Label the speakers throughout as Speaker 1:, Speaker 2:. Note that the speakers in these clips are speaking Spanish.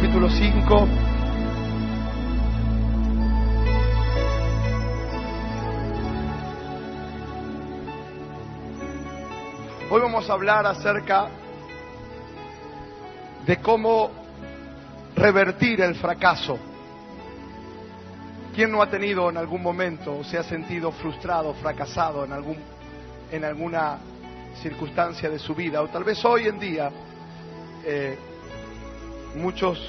Speaker 1: capítulo 5. Hoy vamos a hablar acerca de cómo revertir el fracaso. ¿Quién no ha tenido en algún momento o se ha sentido frustrado, fracasado en alguna circunstancia de su vida? O tal vez hoy en día muchos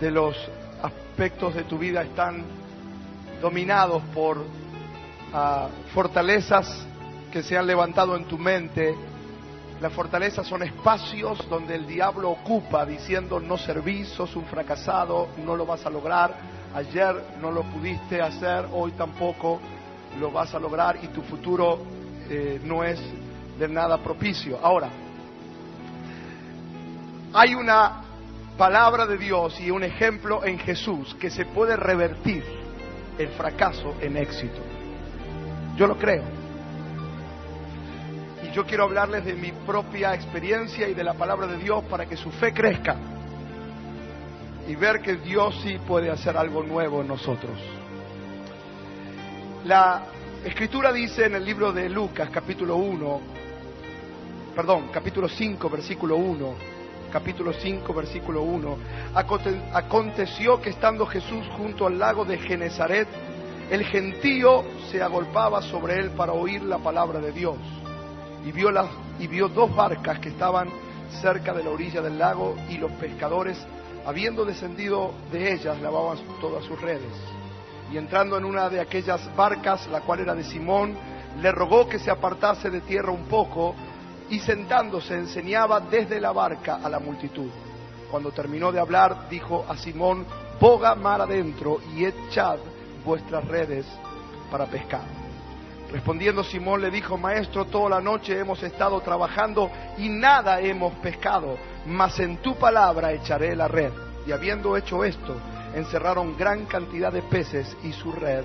Speaker 1: de los aspectos de tu vida están dominados por fortalezas que se han levantado en tu mente. Las fortalezas son espacios donde el diablo ocupa diciendo: no servís, sos un fracasado, no lo vas a lograr, ayer no lo pudiste hacer, hoy tampoco lo vas a lograr y tu futuro no es de nada propicio. Ahora, hay una palabra de Dios y un ejemplo en Jesús que se puede revertir el fracaso en éxito. Yo lo creo. Y yo quiero hablarles de mi propia experiencia y de la palabra de Dios para que su fe crezca y ver que Dios sí puede hacer algo nuevo en nosotros. La Escritura dice en el libro de Lucas, capítulo 5, versículo 1. Capítulo 5, versículo 1. Aconteció que estando Jesús junto al lago de Genezaret, el gentío se agolpaba sobre él para oír la palabra de Dios. Y vio dos barcas que estaban cerca de la orilla del lago, y los pescadores, habiendo descendido de ellas, lavaban todas sus redes. Y entrando en una de aquellas barcas, la cual era de Simón, le rogó que se apartase de tierra un poco, y sentándose enseñaba desde la barca a la multitud. Cuando terminó de hablar, dijo a Simón: boga mar adentro y echad vuestras redes para pescar. Respondiendo Simón le dijo: Maestro, toda la noche hemos estado trabajando y nada hemos pescado, mas en tu palabra echaré la red. Y habiendo hecho esto, encerraron gran cantidad de peces y su red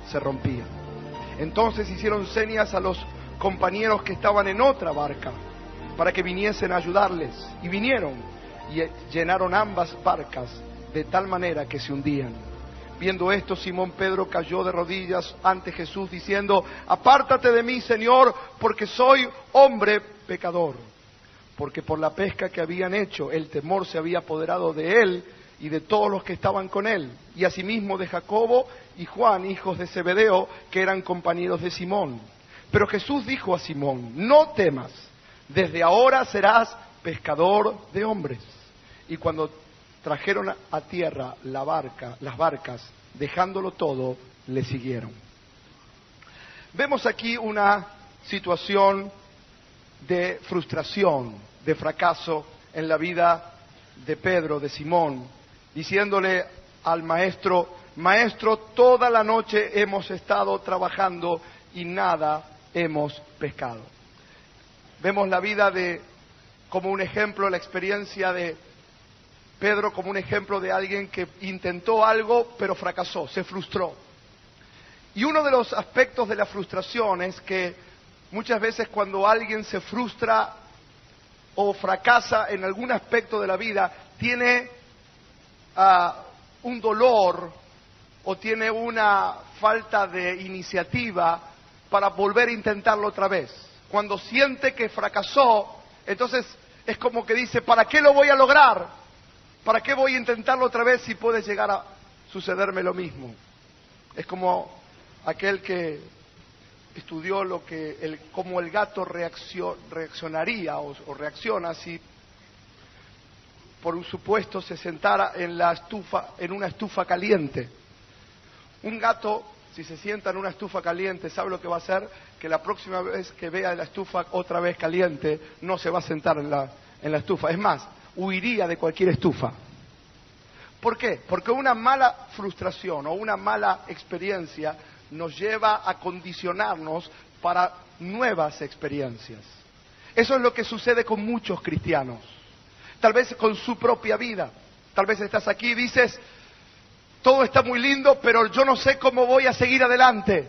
Speaker 1: se rompía. Entonces hicieron señas a los compañeros que estaban en otra barca para que viniesen a ayudarles, y vinieron y llenaron ambas barcas de tal manera que se hundían. Viendo esto, Simón Pedro cayó de rodillas ante Jesús diciendo: apártate de mí, Señor, porque soy hombre pecador. Porque por la pesca que habían hecho, el temor se había apoderado de él y de todos los que estaban con él, y asimismo de Jacobo y Juan, hijos de Zebedeo, que eran compañeros de Simón. Pero Jesús dijo a Simón: no temas, desde ahora serás pescador de hombres. Y cuando trajeron a tierra las barcas, dejándolo todo, le siguieron. Vemos aquí una situación de frustración, de fracaso en la vida de Pedro, de Simón, diciéndole al maestro: Maestro, toda la noche hemos estado trabajando y nada hemos pescado. Vemos la vida como un ejemplo, la experiencia de Pedro como un ejemplo de alguien que intentó algo pero fracasó, se frustró. Y uno de los aspectos de la frustración es que muchas veces cuando alguien se frustra o fracasa en algún aspecto de la vida, tiene un dolor o tiene una falta de iniciativa para volver a intentarlo otra vez. Cuando siente que fracasó, entonces es como que dice: ¿para qué lo voy a lograr? ¿Para qué voy a intentarlo otra vez si puede llegar a sucederme lo mismo? Es como aquel que estudió cómo el gato reaccionaría o reacciona si por un supuesto se sentara en una estufa caliente. Un gato, si se sienta en una estufa caliente, ¿sabe lo que va a hacer? Que la próxima vez que vea la estufa otra vez caliente, no se va a sentar en la estufa. Es más, huiría de cualquier estufa. ¿Por qué? Porque una mala frustración o una mala experiencia nos lleva a condicionarnos para nuevas experiencias. Eso es lo que sucede con muchos cristianos. Tal vez con su propia vida. Tal vez estás aquí y dices: todo está muy lindo, pero yo no sé cómo voy a seguir adelante.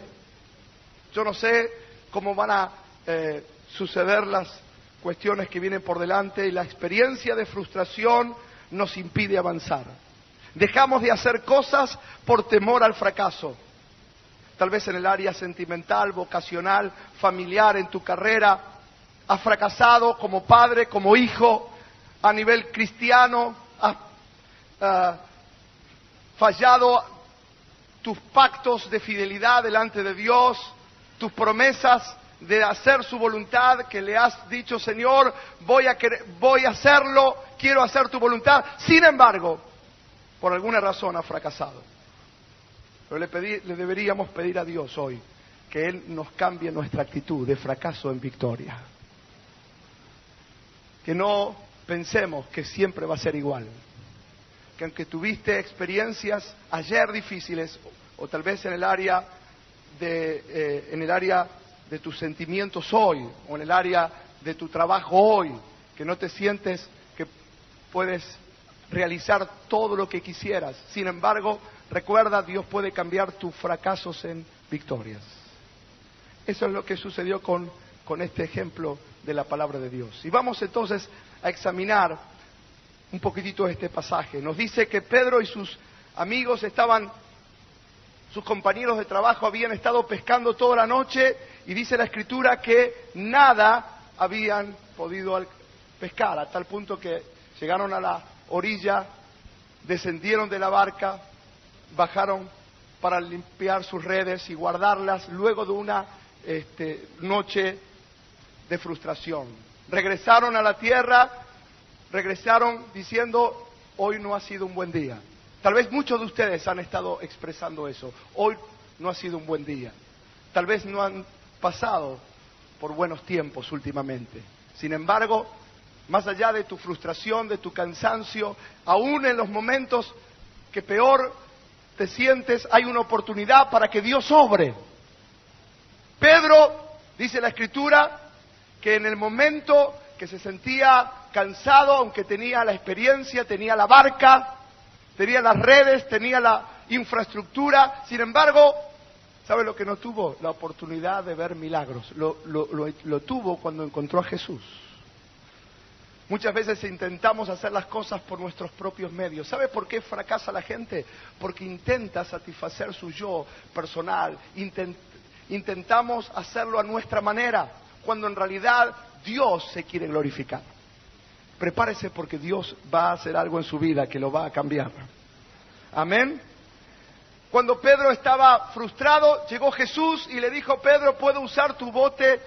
Speaker 1: Yo no sé cómo van a suceder las cuestiones que vienen por delante, y la experiencia de frustración nos impide avanzar. Dejamos de hacer cosas por temor al fracaso. Tal vez en el área sentimental, vocacional, familiar, en tu carrera. Has fracasado como padre, como hijo, a nivel cristiano. Has fallado tus pactos de fidelidad delante de Dios, tus promesas de hacer su voluntad, que le has dicho, Señor, voy a hacerlo, quiero hacer tu voluntad. Sin embargo, por alguna razón has fracasado. Pero le deberíamos pedir a Dios hoy que Él nos cambie nuestra actitud de fracaso en victoria. Que no pensemos que siempre va a ser igual. Que aunque tuviste experiencias ayer difíciles, o tal vez en el área de tus sentimientos hoy, o en el área de tu trabajo hoy, que no te sientes que puedes realizar todo lo que quisieras. Sin embargo, recuerda, Dios puede cambiar tus fracasos en victorias. Eso es lo que sucedió con este ejemplo de la palabra de Dios. Y vamos entonces a examinar un poquitito este pasaje. Nos dice que Pedro y sus amigos sus compañeros de trabajo habían estado pescando toda la noche, y dice la Escritura que nada habían podido pescar, a tal punto que llegaron a la orilla, descendieron de la barca, bajaron para limpiar sus redes y guardarlas luego de una noche de frustración. Regresaron a la tierra, regresaron diciendo, hoy no ha sido un buen día. Tal vez muchos de ustedes han estado expresando eso. Hoy no ha sido un buen día. Tal vez no han pasado por buenos tiempos últimamente. Sin embargo, más allá de tu frustración, de tu cansancio, aún en los momentos que peor te sientes, hay una oportunidad para que Dios obre. Pedro, dice la Escritura, que en el momento que se sentía cansado, aunque tenía la experiencia, tenía la barca, tenía las redes, tenía la infraestructura, sin embargo, ¿sabe lo que no tuvo? La oportunidad de ver milagros. Lo tuvo cuando encontró a Jesús. Muchas veces intentamos hacer las cosas por nuestros propios medios. ¿Sabe por qué fracasa la gente? Porque intenta satisfacer su yo personal. Intentamos hacerlo a nuestra manera, cuando en realidad Dios se quiere glorificar. Prepárese, porque Dios va a hacer algo en su vida que lo va a cambiar. Amén. Cuando Pedro estaba frustrado, llegó Jesús y le dijo, Pedro, ¿puedo usar tu bote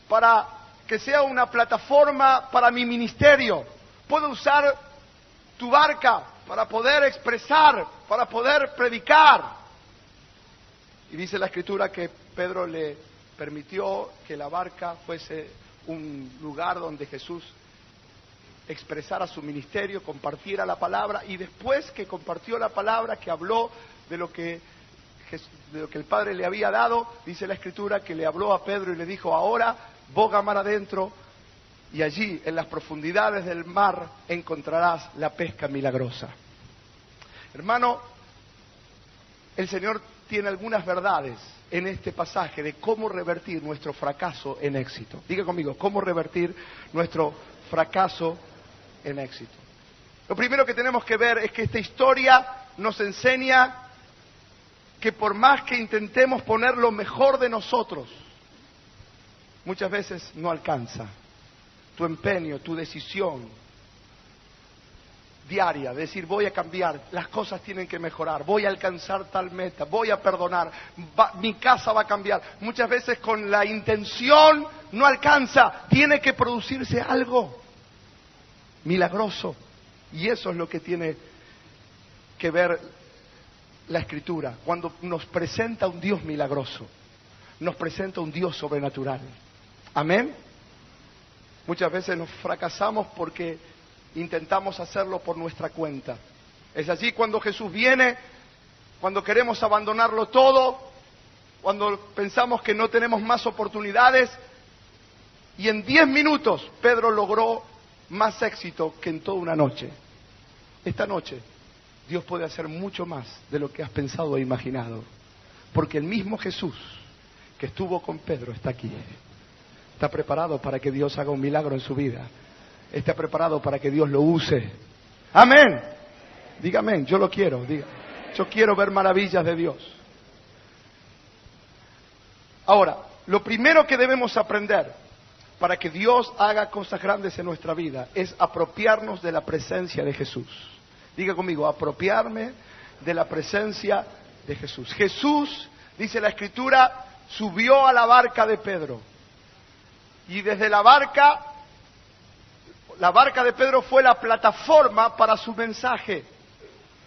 Speaker 1: para que sea una plataforma para mi ministerio? ¿Puedo usar tu barca para poder expresar, para poder predicar? Y dice la Escritura que Pedro le permitió que la barca fuese un lugar donde Jesús expresara su ministerio, compartiera la palabra, y después que compartió la palabra, que habló de lo que el Padre le había dado, dice la Escritura que le habló a Pedro y le dijo, ahora boga mar adentro, y allí en las profundidades del mar encontrarás la pesca milagrosa. Hermano, el Señor tiene algunas verdades en este pasaje de cómo revertir nuestro fracaso en éxito. Diga conmigo, ¿cómo revertir nuestro fracaso en éxito? Lo primero que tenemos que ver es que esta historia nos enseña que por más que intentemos poner lo mejor de nosotros, muchas veces no alcanza. Tu empeño, tu decisión diaria, de decir voy a cambiar, las cosas tienen que mejorar, voy a alcanzar tal meta, voy a perdonar, mi casa va a cambiar. Muchas veces con la intención no alcanza, tiene que producirse algo milagroso. Y eso es lo que tiene que ver la Escritura. Cuando nos presenta un Dios milagroso, nos presenta un Dios sobrenatural. Amén. Muchas veces nos fracasamos porque intentamos hacerlo por nuestra cuenta. Es allí cuando Jesús viene, cuando queremos abandonarlo todo, cuando pensamos que no tenemos más oportunidades, y en 10 minutos Pedro logró más éxito que en toda una noche. Esta noche Dios puede hacer mucho más de lo que has pensado e imaginado, porque el mismo Jesús que estuvo con Pedro está aquí. Está preparado para que Dios haga un milagro en su vida. Está preparado para que Dios lo use. Amén. Diga amén, yo lo quiero. Diga. Yo quiero ver maravillas de Dios. Ahora, lo primero que debemos aprender para que Dios haga cosas grandes en nuestra vida es apropiarnos de la presencia de Jesús. Diga conmigo, apropiarme de la presencia de Jesús. Jesús, dice la Escritura, subió a la barca de Pedro. Y desde la barca de Pedro fue la plataforma para su mensaje.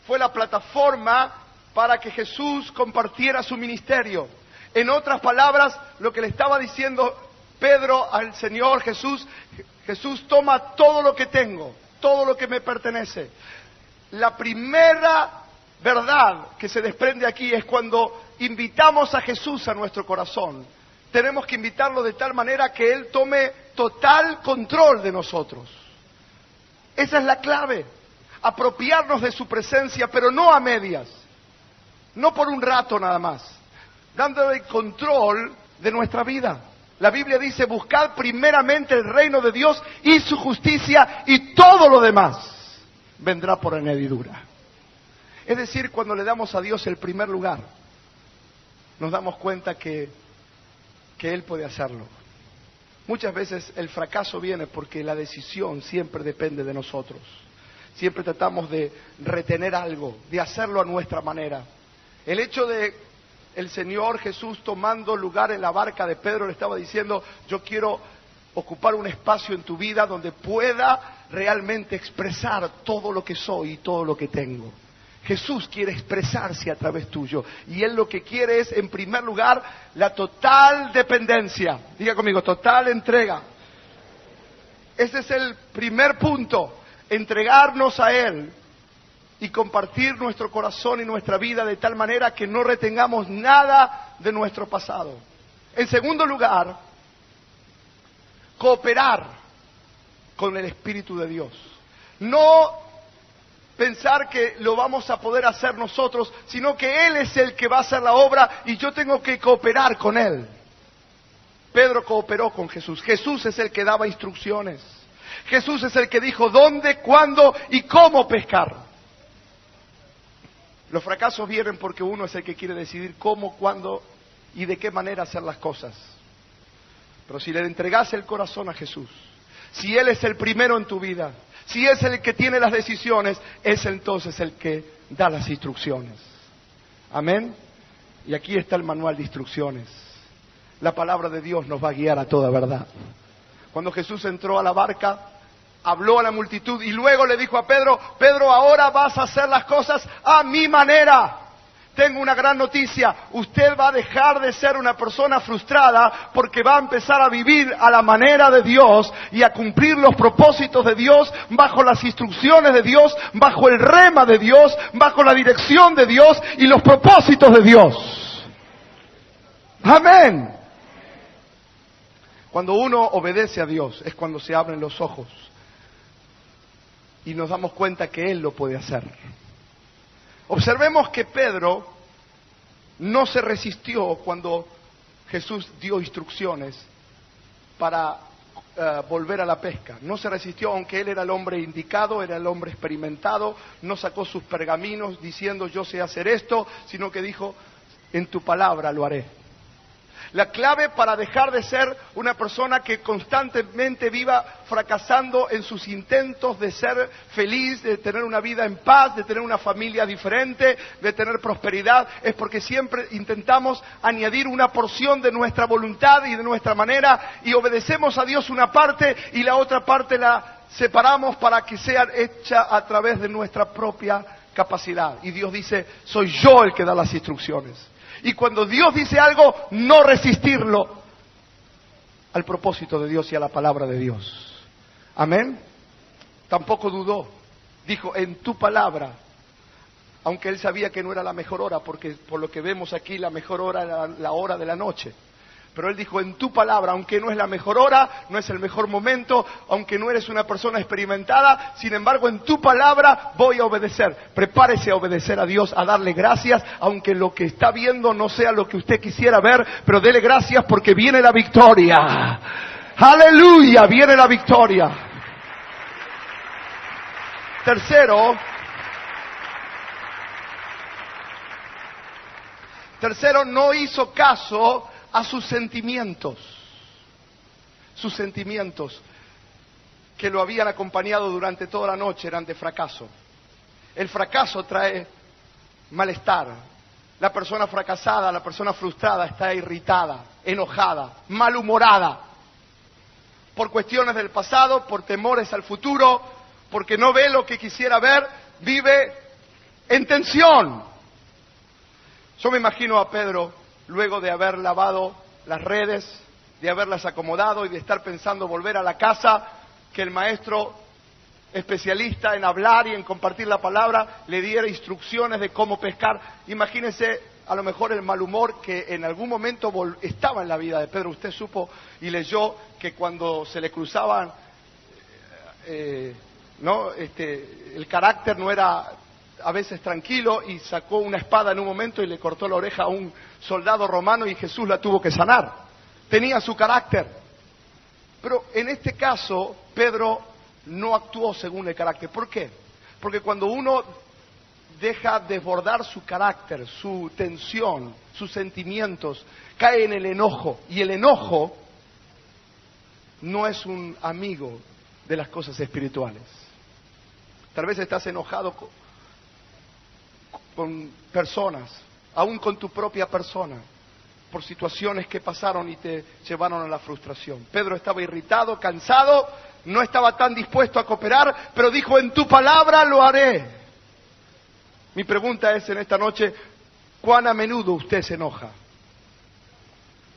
Speaker 1: Fue la plataforma para que Jesús compartiera su ministerio. En otras palabras, lo que le estaba diciendo Pedro al Señor Jesús, Jesús, toma todo lo que tengo, todo lo que me pertenece. La primera verdad que se desprende aquí es cuando invitamos a Jesús a nuestro corazón. Tenemos que invitarlo de tal manera que Él tome total control de nosotros. Esa es la clave, apropiarnos de su presencia, pero no a medias, no por un rato nada más, dándole control de nuestra vida. La Biblia dice, buscad primeramente el reino de Dios y su justicia, y todo lo demás vendrá por añadidura. Es decir, cuando le damos a Dios el primer lugar, nos damos cuenta que Él puede hacerlo. Muchas veces el fracaso viene porque la decisión siempre depende de nosotros. Siempre tratamos de retener algo, de hacerlo a nuestra manera. El hecho de el Señor Jesús tomando lugar en la barca de Pedro le estaba diciendo, yo quiero ocupar un espacio en tu vida donde pueda realmente expresar todo lo que soy y todo lo que tengo. Jesús quiere expresarse a través tuyo y Él lo que quiere es, en primer lugar, la total dependencia. Diga conmigo, total entrega. Ese es el primer punto, entregarnos a Él y compartir nuestro corazón y nuestra vida de tal manera que no retengamos nada de nuestro pasado. En segundo lugar, cooperar con el Espíritu de Dios. No pensar que lo vamos a poder hacer nosotros, sino que Él es el que va a hacer la obra y yo tengo que cooperar con Él. Pedro cooperó con Jesús. Jesús es el que daba instrucciones. Jesús es el que dijo dónde, cuándo y cómo pescar. Los fracasos vienen porque uno es el que quiere decidir cómo, cuándo y de qué manera hacer las cosas. Pero si le entregas el corazón a Jesús, si Él es el primero en tu vida, si es el que tiene las decisiones, es entonces el que da las instrucciones. Amén. Y aquí está el manual de instrucciones. La palabra de Dios nos va a guiar a toda verdad. Cuando Jesús entró a la barca, habló a la multitud y luego le dijo a Pedro, Pedro, ahora vas a hacer las cosas a mi manera. Tengo una gran noticia, usted va a dejar de ser una persona frustrada porque va a empezar a vivir a la manera de Dios y a cumplir los propósitos de Dios, bajo las instrucciones de Dios, bajo el rema de Dios, bajo la dirección de Dios y los propósitos de Dios. Amén. Cuando uno obedece a Dios es cuando se abren los ojos y nos damos cuenta que Él lo puede hacer. Observemos que Pedro no se resistió cuando Jesús dio instrucciones para volver a la pesca. No se resistió, aunque él era el hombre indicado, era el hombre experimentado. No sacó sus pergaminos diciendo yo sé hacer esto, sino que dijo en tu palabra lo haré. La clave para dejar de ser una persona que constantemente viva fracasando en sus intentos de ser feliz, de tener una vida en paz, de tener una familia diferente, de tener prosperidad, es porque siempre intentamos añadir una porción de nuestra voluntad y de nuestra manera y obedecemos a Dios una parte y la otra parte la separamos para que sea hecha a través de nuestra propia capacidad. Y Dios dice, soy yo el que da las instrucciones. Y cuando Dios dice algo, no resistirlo al propósito de Dios y a la palabra de Dios. Amén. Tampoco dudó. Dijo, en tu palabra, aunque él sabía que no era la mejor hora, porque por lo que vemos aquí la mejor hora era la hora de la noche. Pero él dijo, en tu palabra, aunque no es la mejor hora, no es el mejor momento, aunque no eres una persona experimentada, sin embargo, en tu palabra voy a obedecer. Prepárese a obedecer a Dios, a darle gracias, aunque lo que está viendo no sea lo que usted quisiera ver, pero dele gracias porque viene la victoria. ¡Aleluya! Viene la victoria. Tercero, no hizo caso a sus sentimientos. Sus sentimientos que lo habían acompañado durante toda la noche eran de fracaso. El fracaso trae malestar. La persona fracasada, la persona frustrada está irritada, enojada, malhumorada. Por cuestiones del pasado, por temores al futuro, porque no ve lo que quisiera ver, vive en tensión. Yo me imagino a Pedro, luego de haber lavado las redes, de haberlas acomodado y de estar pensando volver a la casa, que el maestro especialista en hablar y en compartir la palabra le diera instrucciones de cómo pescar. Imagínense a lo mejor el mal humor que en algún momento estaba en la vida de Pedro. Usted supo y leyó que cuando se le cruzaban, el carácter no era a veces tranquilo, y sacó una espada en un momento y le cortó la oreja a un soldado romano y Jesús la tuvo que sanar. Tenía su carácter. Pero en este caso, Pedro no actuó según el carácter. ¿Por qué? Porque cuando uno deja desbordar su carácter, su tensión, sus sentimientos, cae en el enojo. Y el enojo no es un amigo de las cosas espirituales. Tal vez estás enojado con personas, aún con tu propia persona, por situaciones que pasaron y te llevaron a la frustración. Pedro estaba irritado, cansado, no estaba tan dispuesto a cooperar, pero dijo: en tu palabra lo haré. Mi pregunta es en esta noche: ¿cuán a menudo usted se enoja?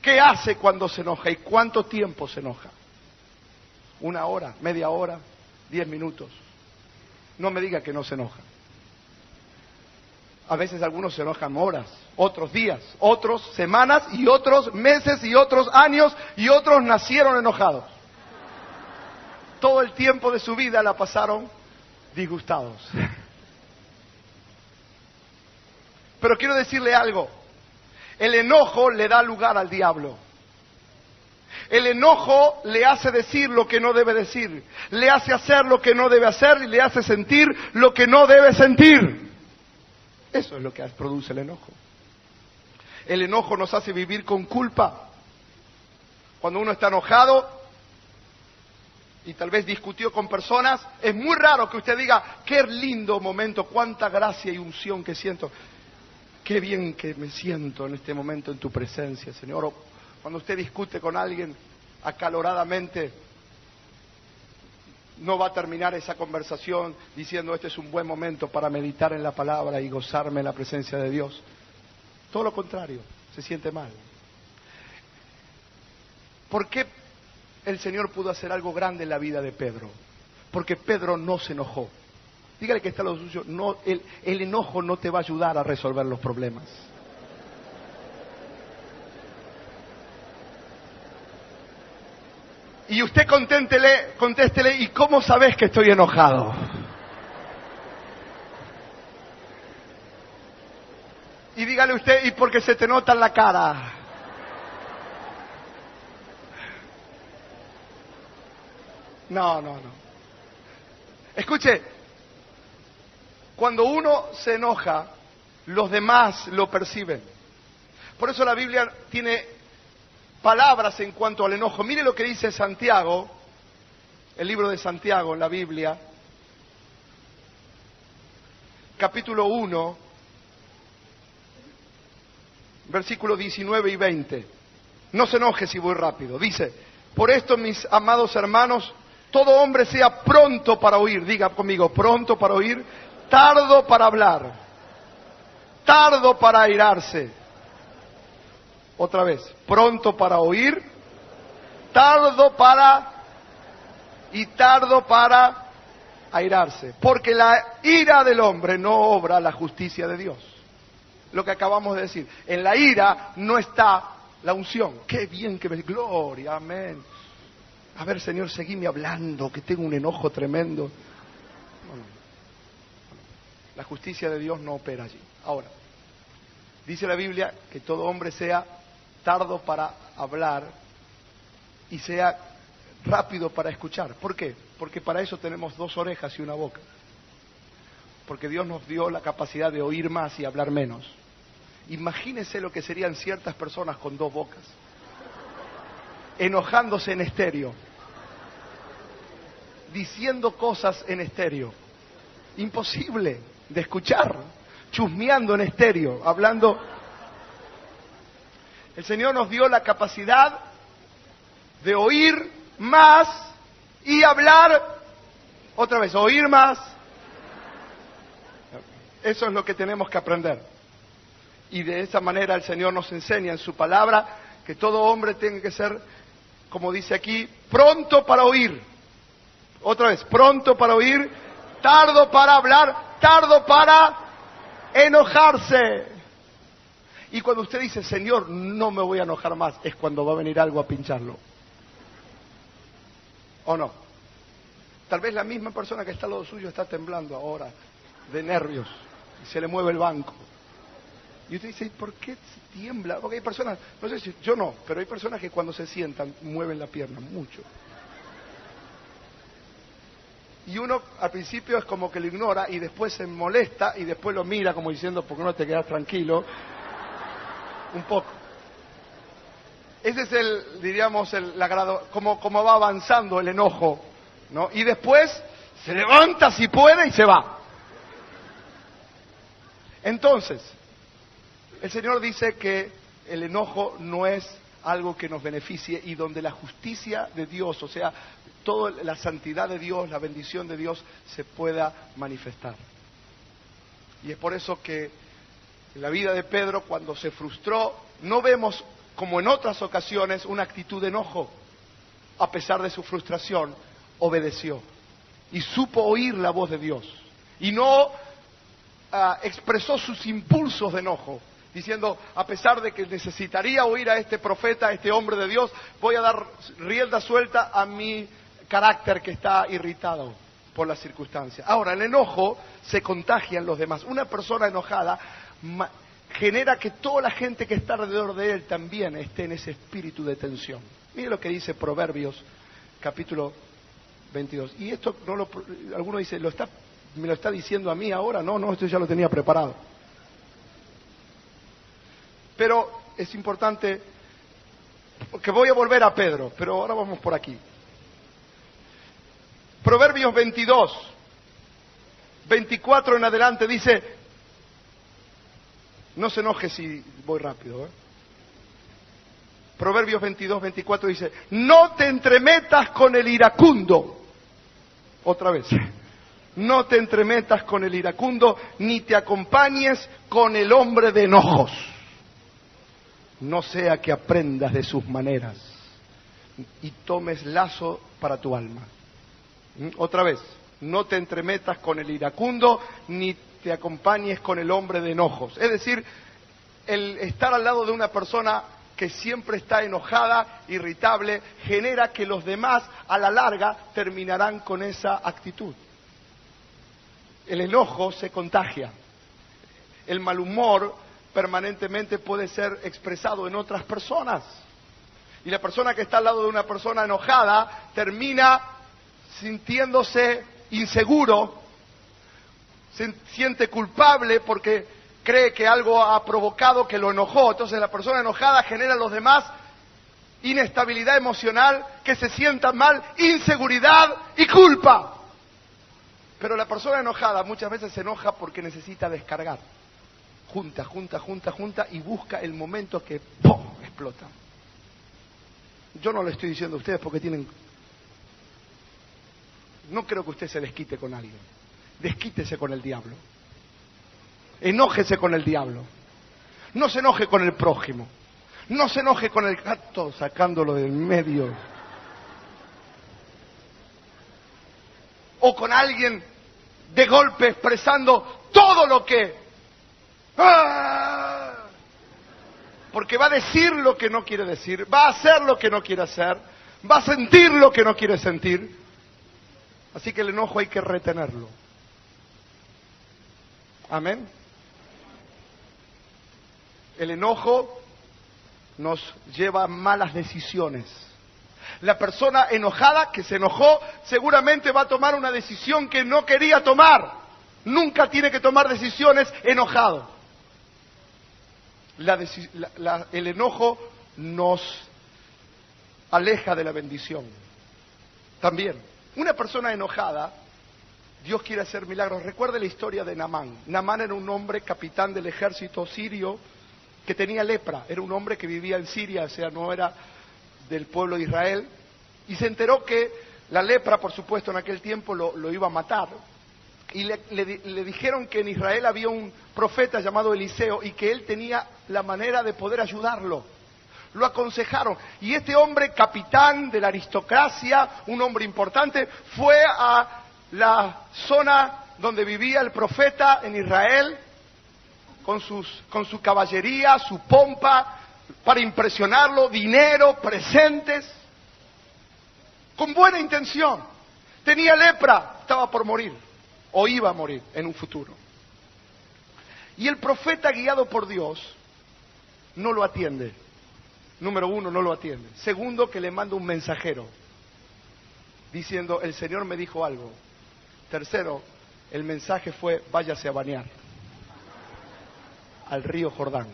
Speaker 1: ¿Qué hace cuando se enoja y cuánto tiempo se enoja? ¿1 hora, media hora, 10 minutos? No me diga que no se enoja. A veces algunos se enojan horas, otros días, otros semanas y otros meses y otros años y otros nacieron enojados. Todo el tiempo de su vida la pasaron disgustados. Pero quiero decirle algo: el enojo le da lugar al diablo. El enojo le hace decir lo que no debe decir, le hace hacer lo que no debe hacer y le hace sentir lo que no debe sentir. Eso es lo que produce el enojo. El enojo nos hace vivir con culpa. Cuando uno está enojado y tal vez discutió con personas, es muy raro que usted diga: qué lindo momento, cuánta gracia y unción que siento. Qué bien que me siento en este momento en tu presencia, Señor. O cuando usted discute con alguien acaloradamente, no va a terminar esa conversación diciendo: este es un buen momento para meditar en la palabra y gozarme en la presencia de Dios. Todo lo contrario, se siente mal. ¿Por qué el Señor pudo hacer algo grande en la vida de Pedro? Porque Pedro no se enojó. Dígale que está lo suyo. No, el enojo no te va a ayudar a resolver los problemas. Y usted contéstele: ¿y cómo sabes que estoy enojado? Y dígale usted: ¿y porque se te nota en la cara? No. Escuche, cuando uno se enoja, los demás lo perciben. Por eso la Biblia tiene palabras en cuanto al enojo. Mire lo que dice Santiago, el libro de Santiago en la Biblia, capítulo 1, versículos 19 y 20. No se enoje si voy rápido. Dice: por esto, mis amados hermanos, todo hombre sea pronto para oír. Diga conmigo: pronto para oír, tardo para hablar, tardo para airarse. Otra vez: pronto para oír, tardo para airarse. Porque la ira del hombre no obra la justicia de Dios. Lo que acabamos de decir. En la ira no está la unción. Qué bien que me... Gloria, amén. A ver, Señor, seguime hablando, que tengo un enojo tremendo. No. La justicia de Dios no opera allí. Ahora, dice la Biblia que todo hombre sea tardo para hablar y sea rápido para escuchar. ¿Por qué? Porque para eso tenemos 2 orejas y 1 boca. porque Dios nos dio la capacidad de oír más y hablar menos. Imagínense lo que serían ciertas personas con dos bocas, enojándose en estéreo, diciendo cosas en estéreo, imposible de escuchar, chusmeando en estéreo, hablando. El Señor nos dio la capacidad de oír más y hablar otra vez, oír más. Eso es lo que tenemos que aprender. Y de esa manera el Señor nos enseña en su palabra que todo hombre tiene que ser, como dice aquí, pronto para oír. Otra vez, pronto para oír, tardo para hablar, tardo para enojarse. Y cuando usted dice, Señor, no me voy a enojar más, es cuando va a venir algo a pincharlo. ¿O no? Tal vez la misma persona que está al lado suyo está temblando ahora, de nervios, y se le mueve el banco. Y usted dice, ¿por qué tiembla? Porque hay personas, no sé si, yo no, pero hay personas que cuando se sientan mueven la pierna mucho. Y uno al principio es como que lo ignora y después se molesta y después lo mira como diciendo, ¿por qué no te quedas tranquilo? Un poco. Ese es el, diríamos, como va avanzando el enojo, ¿no? Y después se levanta si puede y se va. Entonces, el Señor dice que el enojo no es algo que nos beneficie y donde la justicia de Dios, o sea, toda la santidad de Dios, la bendición de Dios se pueda manifestar. Y es por eso que en la vida de Pedro, cuando se frustró, no vemos, como en otras ocasiones, una actitud de enojo. A pesar de su frustración, obedeció y supo oír la voz de Dios. Y no expresó sus impulsos de enojo, diciendo, a pesar de que necesitaría oír a este profeta, a este hombre de Dios, voy a dar rienda suelta a mi carácter que está irritado por las circunstancias. Ahora, el enojo se contagia en los demás. Una persona enojada genera que toda la gente que está alrededor de él también esté en ese espíritu de tensión. Mire lo que dice Proverbios, capítulo 22. Y esto, alguno dice, ¿me lo está diciendo a mí ahora? No, esto ya lo tenía preparado. Pero es importante, porque voy a volver a Pedro, pero ahora vamos por aquí. Proverbios 22, 24 en adelante dice, no se enoje si voy rápido, Proverbios 22, 24 dice, no te entremetas con el iracundo. Otra vez, no te entremetas con el iracundo, ni te acompañes con el hombre de enojos. No sea que aprendas de sus maneras y tomes lazo para tu alma. Otra vez, no te entremetas con el iracundo, ni te acompañes con el hombre de enojos. Es decir, el estar al lado de una persona que siempre está enojada, irritable, genera que los demás a la larga terminarán con esa actitud. El enojo se contagia. El mal humor permanentemente puede ser expresado en otras personas. Y la persona que está al lado de una persona enojada termina sintiéndose inseguro, se siente culpable porque cree que algo ha provocado que lo enojó. Entonces la persona enojada genera en los demás inestabilidad emocional, que se sientan mal, inseguridad y culpa. Pero la persona enojada muchas veces se enoja porque necesita descargar. Junta y busca el momento que ¡pum!, explota. Yo no le estoy diciendo a ustedes porque tienen... No creo que usted se desquite con alguien. Desquítese con el diablo. Enójese con el diablo. No se enoje con el prójimo. No se enoje con el gato sacándolo del medio. O con alguien de golpe expresando todo lo que... ¡Ah! Porque va a decir lo que no quiere decir, va a hacer lo que no quiere hacer, va a sentir lo que no quiere sentir. Así que el enojo hay que retenerlo. Amén. El enojo nos lleva a malas decisiones. La persona enojada que se enojó seguramente va a tomar una decisión que no quería tomar. nunca tiene que tomar decisiones enojado. El enojo nos aleja de la bendición. También, una persona enojada, Dios quiere hacer milagros. Recuerde la historia de Naamán. Naamán era un hombre capitán del ejército sirio que tenía lepra. Era un hombre que vivía en Siria, o sea, no era del pueblo de Israel. Y se enteró que la lepra, por supuesto, en aquel tiempo lo iba a matar. Y le dijeron que en Israel había un profeta llamado Eliseo y que él tenía la manera de poder ayudarlo. Lo aconsejaron. Y este hombre, capitán de la aristocracia, un hombre importante, fue a la zona donde vivía el profeta en Israel, con su caballería, su pompa, para impresionarlo, dinero, presentes, con buena intención. Tenía lepra, estaba por morir, o iba a morir en un futuro. Y el profeta, guiado por Dios, no lo atiende. Número uno, no lo atiende. Segundo, que le manda un mensajero, diciendo, el Señor me dijo algo. Tercero, el mensaje fue, váyase a bañar al río Jordán.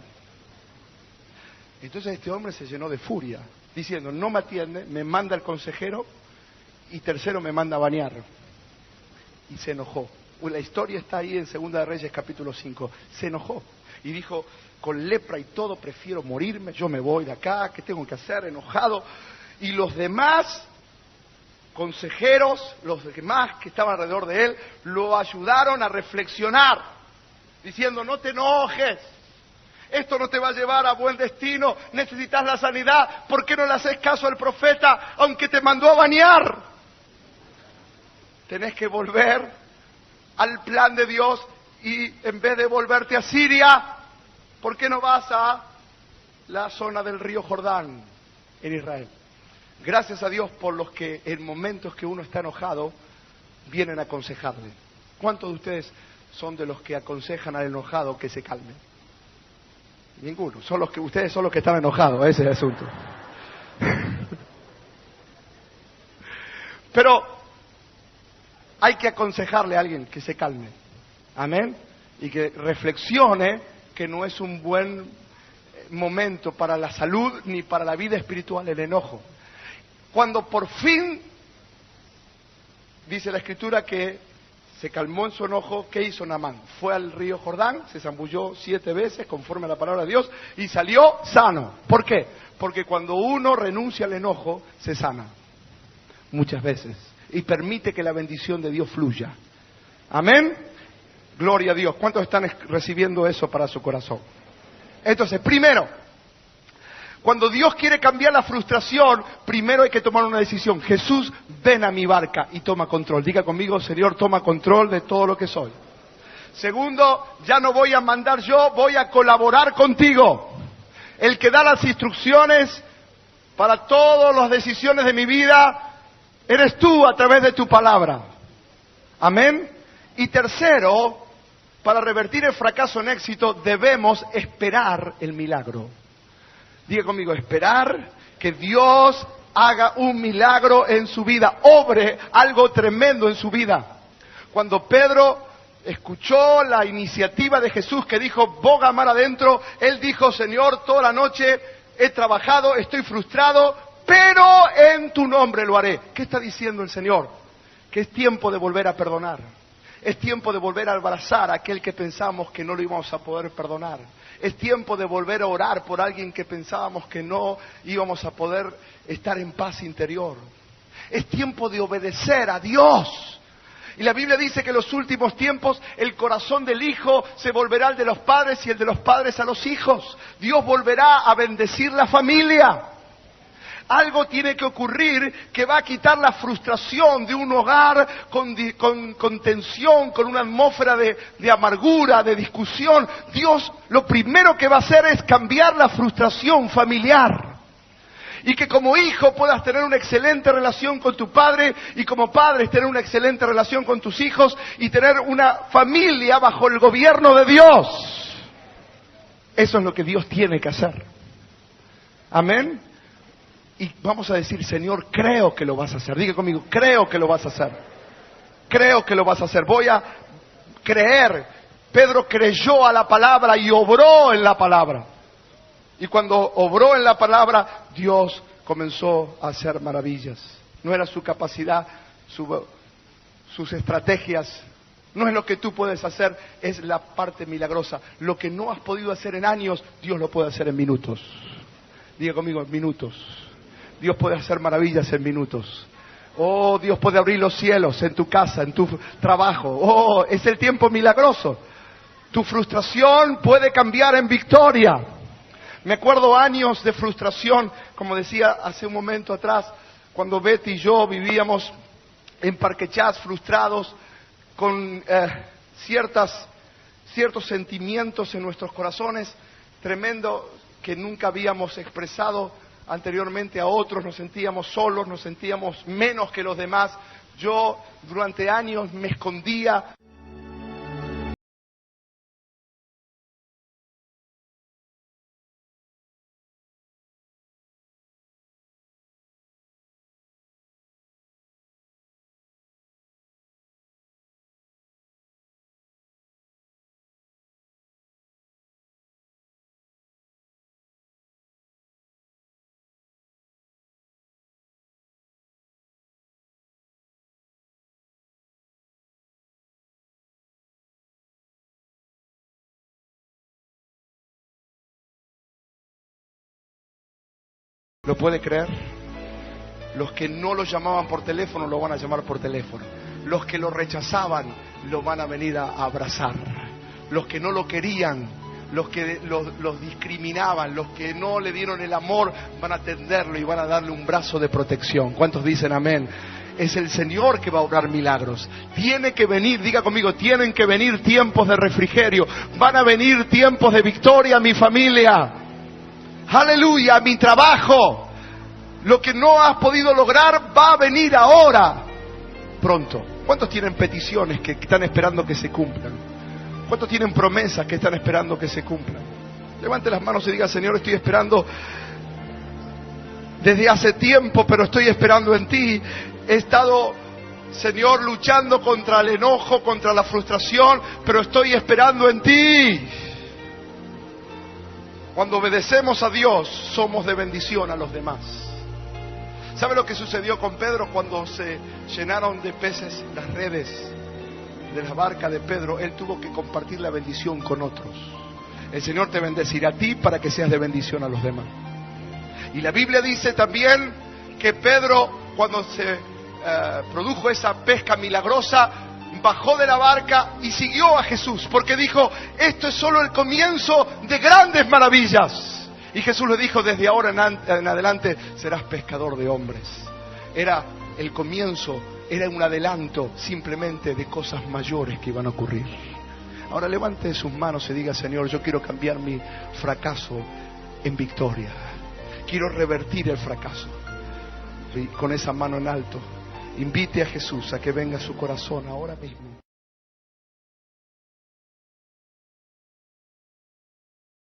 Speaker 1: Entonces este hombre se llenó de furia, diciendo, no me atiende, me manda el consejero, y tercero, me manda a bañar. Y se enojó. La historia está ahí en Segunda de Reyes, capítulo 5. Se enojó y dijo, con lepra y todo prefiero morirme, yo me voy de acá, ¿qué tengo que hacer? Enojado. Y los demás consejeros, los demás que estaban alrededor de él, lo ayudaron a reflexionar, diciendo, no te enojes, esto no te va a llevar a buen destino, necesitas la sanidad, ¿por qué no le haces caso al profeta, aunque te mandó a bañar? Tenés que volver al plan de Dios y en vez de volverte a Siria, ¿por qué no vas a la zona del río Jordán en Israel? Gracias a Dios por los que en momentos que uno está enojado vienen a aconsejarle. ¿Cuántos de ustedes son de los que aconsejan al enojado que se calme? Ninguno. Ustedes son los que están enojados, ese es el asunto. Pero hay que aconsejarle a alguien que se calme. Amén. Y que reflexione que no es un buen momento para la salud ni para la vida espiritual el enojo. Cuando por fin, dice la Escritura, que se calmó en su enojo, ¿qué hizo Naamán? Fue al río Jordán, se zambulló 7 veces conforme a la palabra de Dios y salió sano. ¿Por qué? Porque cuando uno renuncia al enojo, se sana. Muchas veces. Y permite que la bendición de Dios fluya. Amén. Gloria a Dios. ¿Cuántos están recibiendo eso para su corazón? Entonces, primero, cuando Dios quiere cambiar la frustración, primero hay que tomar una decisión. Jesús, ven a mi barca y toma control. Diga conmigo, Señor, toma control de todo lo que soy. Segundo, ya no voy a mandar yo, voy a colaborar contigo. El que da las instrucciones para todas las decisiones de mi vida, eres tú a través de tu palabra. Amén. Y tercero, para revertir el fracaso en éxito, debemos esperar el milagro. Diga conmigo, esperar que Dios haga un milagro en su vida, obre algo tremendo en su vida. Cuando Pedro escuchó la iniciativa de Jesús que dijo, boga mar adentro, él dijo, Señor, toda la noche he trabajado, estoy frustrado, pero en tu nombre lo haré. ¿Qué está diciendo el Señor? Que es tiempo de volver a perdonar. Es tiempo de volver a abrazar a aquel que pensamos que no lo íbamos a poder perdonar. Es tiempo de volver a orar por alguien que pensábamos que no íbamos a poder estar en paz interior. Es tiempo de obedecer a Dios. Y la Biblia dice que en los últimos tiempos el corazón del hijo se volverá al de los padres y el de los padres a los hijos. Dios volverá a bendecir la familia. Algo tiene que ocurrir que va a quitar la frustración de un hogar con tensión, con una atmósfera de amargura, de discusión. Dios lo primero que va a hacer es cambiar la frustración familiar. Y que como hijo puedas tener una excelente relación con tu padre y como padres tener una excelente relación con tus hijos y tener una familia bajo el gobierno de Dios. Eso es lo que Dios tiene que hacer. Amén. Y vamos a decir, Señor, creo que lo vas a hacer. Diga conmigo, creo que lo vas a hacer. Creo que lo vas a hacer. creer. Pedro creyó a la palabra y obró en la palabra. Y cuando obró en la palabra, Dios comenzó a hacer maravillas. No era su capacidad, sus estrategias, no es lo que tú puedes hacer, es la parte milagrosa. Lo que no has podido hacer en años, Dios lo puede hacer en minutos. Diga conmigo, en minutos. Dios puede hacer maravillas en minutos. Oh, Dios puede abrir los cielos en tu casa, en tu trabajo. Oh, es el tiempo milagroso. Tu frustración puede cambiar en victoria. Me acuerdo años de frustración, como decía hace un momento atrás, cuando Betty y yo vivíamos en Parque Chas, frustrados, con ciertos sentimientos en nuestros corazones, tremendo, que nunca habíamos expresado anteriormente a otros. Nos sentíamos solos, nos sentíamos menos que los demás. Yo durante años me escondía. ¿Lo puede creer? Los que no lo llamaban por teléfono lo van a llamar por teléfono. Los que lo rechazaban lo van a venir a abrazar. Los que no lo querían, los que los discriminaban, los que no le dieron el amor, van a atenderlo y van a darle un brazo de protección. ¿Cuántos dicen amén? Es el Señor que va a obrar milagros. Tiene que venir, diga conmigo, tienen que venir tiempos de refrigerio. Van a venir tiempos de victoria a mi familia. Aleluya, mi trabajo. Lo que no has podido lograr va a venir ahora, pronto. ¿Cuántos tienen peticiones que están esperando que se cumplan? ¿Cuántos tienen promesas que están esperando que se cumplan? Levante las manos y diga, Señor, estoy esperando desde hace tiempo, pero estoy esperando en ti. He estado, Señor, luchando contra el enojo, contra la frustración, pero estoy esperando en ti. Cuando obedecemos a Dios, somos de bendición a los demás. ¿Sabe lo que sucedió con Pedro cuando se llenaron de peces las redes de la barca de Pedro? Él tuvo que compartir la bendición con otros. El Señor te bendecirá a ti para que seas de bendición a los demás. Y la Biblia dice también que Pedro, cuando se produjo esa pesca milagrosa, bajó de la barca y siguió a Jesús, porque dijo, esto es solo el comienzo de grandes maravillas. Y Jesús le dijo, desde ahora en adelante serás pescador de hombres. Era el comienzo, era un adelanto simplemente de cosas mayores que iban a ocurrir. Ahora levante sus manos y diga, Señor, yo quiero cambiar mi fracaso en victoria. Quiero revertir el fracaso. Y con esa mano en alto, invite a Jesús a que venga a su corazón ahora mismo.